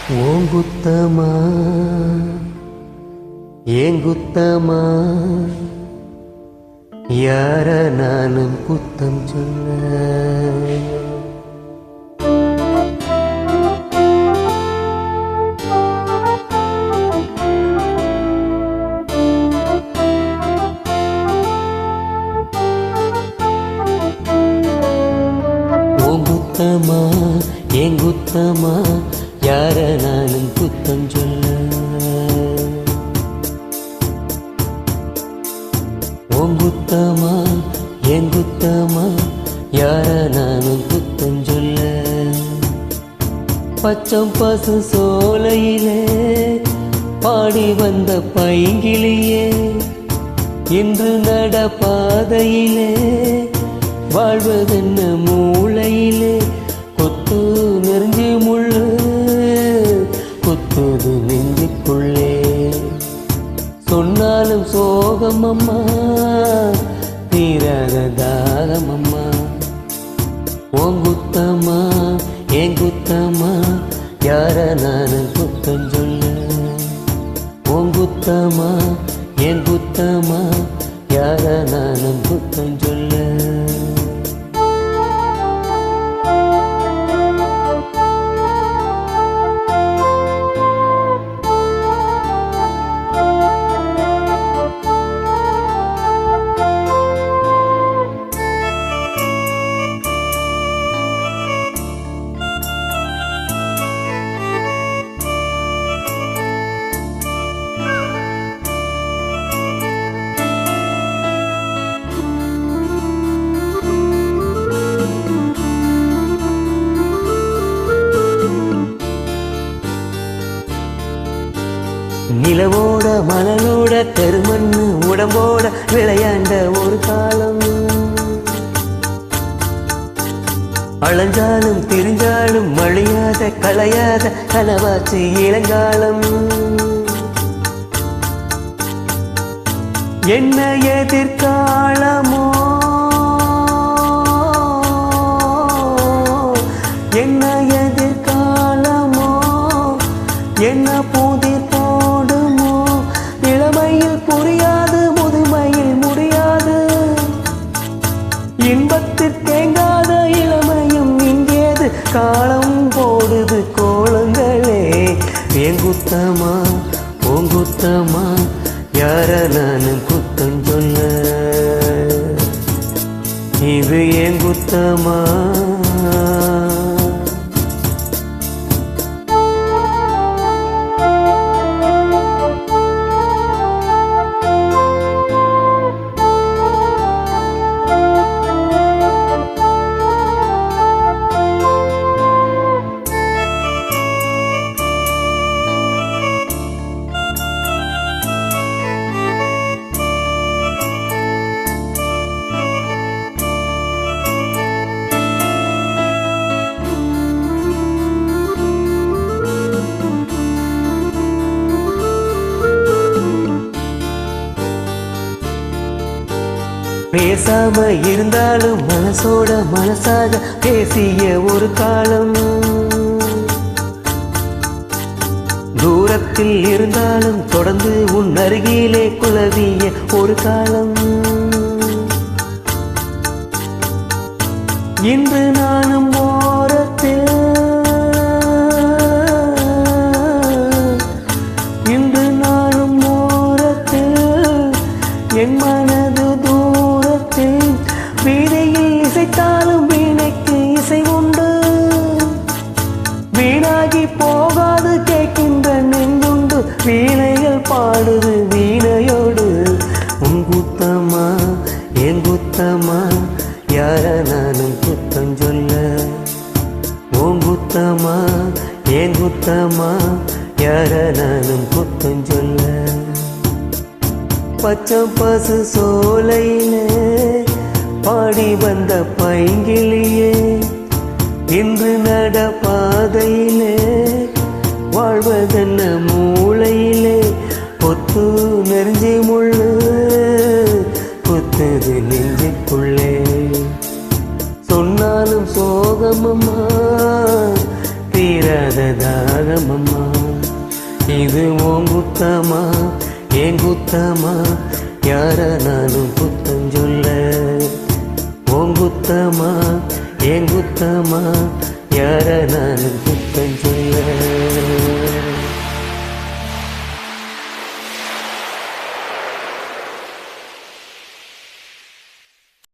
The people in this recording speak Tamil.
ஓங்குத்தமா ஏங்குத்தமா யார நானும் குத்தம் சொல்ல ஓங்குத்தமா ஏங்குத்தமா யார நானும் குத்தம் சொல்ல ஓங்குத்தமா ஏங்குத்தமா யார நானும் குத்தம் சொல்ல பச்சம் பசு சோலையிலே பாடி வந்த பைங்கிளியே இன்று நட பாதையிலே வாழ்வதென்ன மூளையிலே கொத்து நெருங்கி முள்ளு குத்துது நெஞ்சுக்குள்ளே சொன்னாலும் சோகம் அம்மா தீராத தாகம் அம்மா ஓங்குத்தமா ஏங்குத்தமா யார நானும் குத்தம் சொல்ல ஓங்குத்தமா ஏங்குத்தமா யார நானும் குத்தம் சொல்ல நிலவோட மணலோட தெருமண்ணு உடம்போட விளையாண்ட ஒரு காலம் அலைஞ்சாலும் திரிஞ்சாலும் மழியாத களையாத கனவாச்சு இளங்காலம் என்ன எதிர்காலமோ என்ன எதிர்காலமோ என்ன புதிர் போடுமோ இளமையில் புரியாது முதுமையில் முடியாது இன்பத்தில் தேங்காத இளமையும் இங்கேது காலம் போடுது கோலங்களே ஏங்குத்தமா ஓங்குத்தமா யார நானும் குத்தம் சொல்ல இது ஏங்குத்தமா பேசாம இருந்தாலும் மனசோட மனசாக பேசிய ஒரு காலம் தூரத்தில் இருந்தாலும் தொடர்ந்து உன் அருகிலே குலவிய ஒரு காலம் இன்று நானும் ஓரத்தில் இன்று நானும் ஓரத்தில் என் மனது வீணையில் இசைத்தாலும் வீணைக்கு இசை உண்டு வீணாகி போகாது கேட்கின்ற நெஞ்சுண்டு வீணைகள் பாடுது வீணையோடு உங்குத்தமா ஏங்குத்தமா யார நானும் குத்தம் சொல்ல ஓங்குத்தமா ஏங்குத்தமா யார நானும் குத்தம் சொல்ல பச்சம் பசு சோலையிலே பாடி வந்த பைங்கிளியே இன்று நட பாதையிலே வாழ்வதென்ன மூளையிலே கொத்து நெருஞ்சி முள்ளு குத்துது நெஞ்சுக்குள்ளே சொன்னாலும் சோகமம்மா தீர தீராத தாகமம்மா. இது ஓங்குத்தமா ஏங்குத்தமா, யார நானும் புத்தஞ்சொல்ல. ஓங்குத்தமா ஏங்குத்தமா, யார நானும் புத்தஞ்சொல்ல.